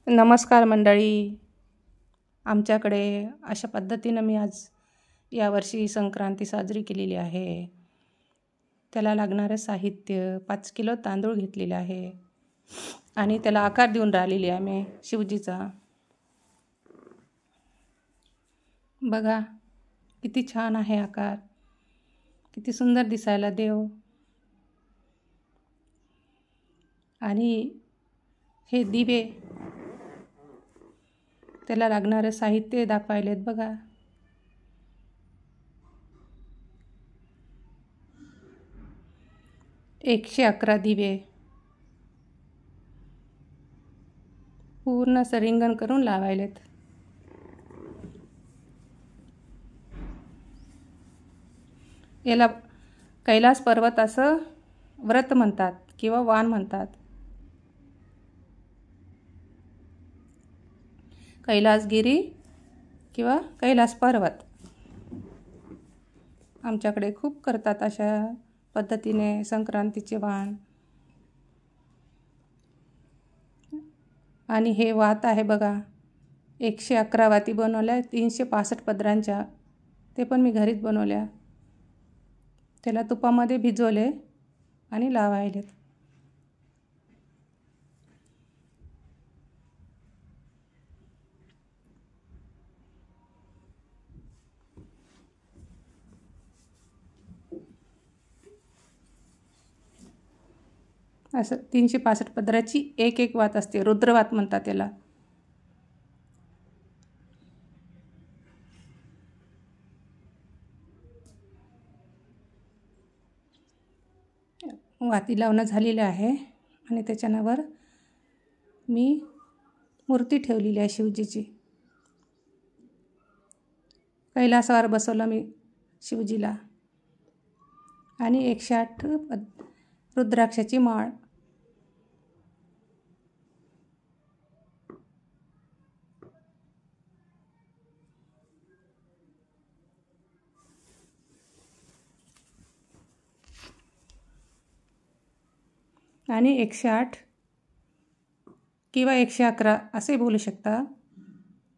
नमस्कार मंडळी. आमच्याकडे अशा पद्धतीनं मी आज यावर्षी संक्रांती साजरी केलेली आहे. त्याला लागणारं साहित्य 5 किलो तांदूळ घेतलेले आहे आणि त्याला आकार देऊन राहिलेली आहे मी शिवजीचा. बघा किती छान आहे आकार, किती सुंदर दिसायला देव. आणि हे दिवे, त्याला लागणारं साहित्य दाखवायलेत बघा. एकशे 11 दिवे पूर्ण रिंगण करून लावायलेत. याला कैलास पर्वत असं व्रत म्हणतात किंवा वाण म्हणतात. कैलासगिरी किंवा कैलास पर्वत आमच्याकडे खूप करतात अशा पद्धतीने संक्रांतीचे वाण. आणि हे वात आहे बघा, 111 वाती बनवल्या 365 पदरांच्या. ते पण मी घरीच बनवल्या. त्याला तुपामध्ये भिजवले आणि लावायलेत. असं 365 पदराची एक एक वात असते, रुद्रवात म्हणतात त्याला. वाती लावणं झालेलं आहे आणि त्याच्यावर मी मूर्ती ठेवलेली आहे शिवजीची. कैलासावर बसवलं मी शिवजीला आणि 108 रुद्राक्षाची माळ. आणि 108 किंवा 111 असे बोलू शकता.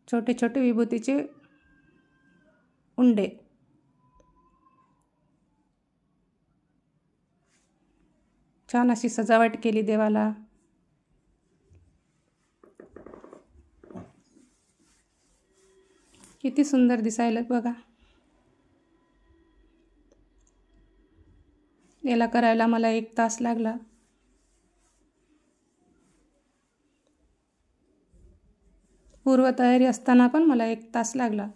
छोटे छोटे विभूतीचे उंडे. छान अशी सजावट केली देवाला. किती सुंदर दिसायला बघा. याला करायला मला 1 तास लागला. पूर्वतयारी असताना पण मला 1 तास लागला.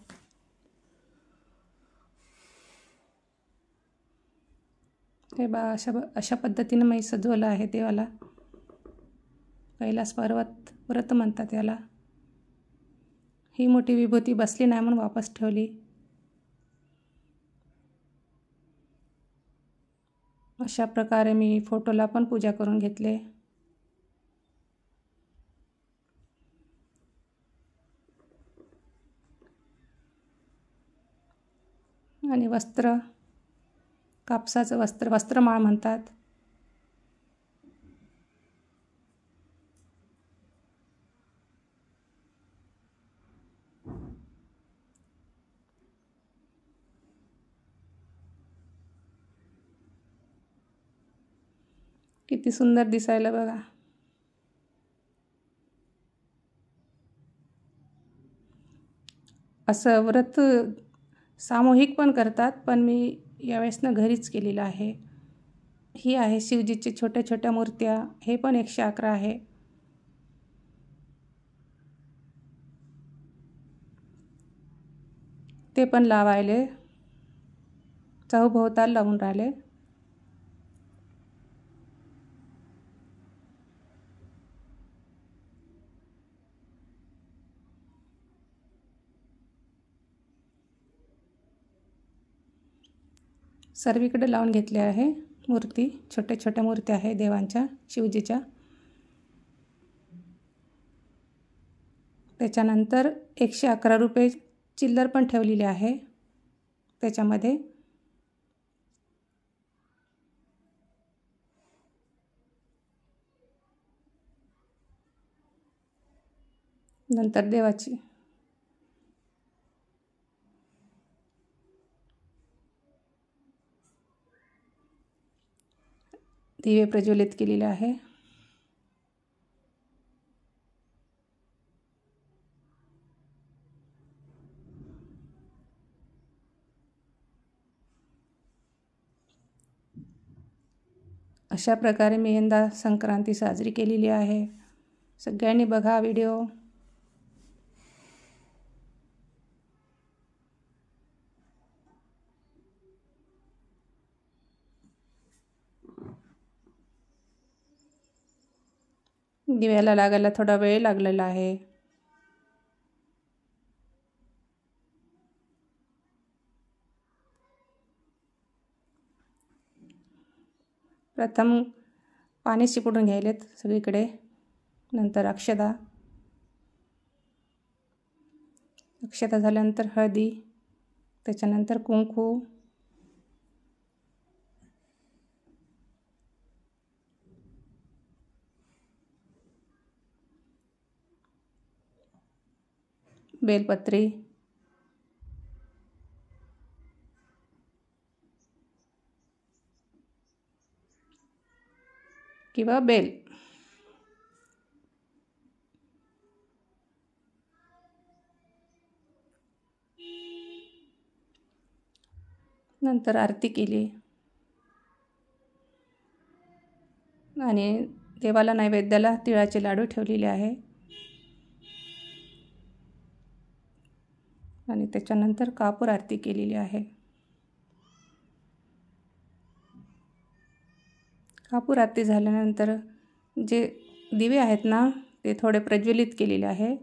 हे बा अशा पद्धतीने मी सजवलं आहे देवाला. कैलास पर्वत व्रत म्हणतात याला. ही मोठी विभूती बसली नाही म्हणून वापस ठेवली. अशा प्रकारे मी फोटोला पण पूजा करून घेतले. आणि वस्त्र, कापसाचं वस्त्रमाळ म्हणतात. किती सुंदर दिसायला बघा. असं व्रत सामूहिक पण करतात, पण मी यावेळेसनं घरीच केलेलं आहे. ही आहे शिवजीची छोट्या छोट्या मूर्त्या. हे पण 111 आहे. ते पण लावायले चहूभोवताल लावून राहिले. सर्वीकडे लावून घेतले आहे मूर्ती. छोट्या छोट्या मूर्त्या आहे देवांच्या, शिवजीच्या. त्याच्यानंतर 111 रुपये चिल्लर पण ठेवलेली आहे त्याच्यामध्ये. नंतर देवाची दिवे प्रज्वलित केलेले आहे. अशा प्रकारे मी यंदा संक्रांती साजरी केलेली आहे. सगळ्यांनी बघा व्हिडिओ. दिव्याला लागायला थोडा वेळ लागलेला आहे. प्रथम पाणी शिपडून घ्यायलेत सगळीकडे. नंतर अक्षता झाल्यानंतर हळदी, त्याच्यानंतर कुंकू, बेलपत्री, किंवा बेल, नंतर आरती केली आणि देवाला नैवेद्याला तिळाचे लाडू ठेवलेले आहे. आणि त्याच्यानंतर कापूर आरती केलेली आहे. कापूर आरती झाल्यानंतर जे दिवे आहेत ना ते थोडे प्रज्वलित केलेले आहे.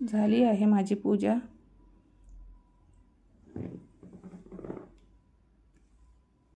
झाली आहे माझी पूजा.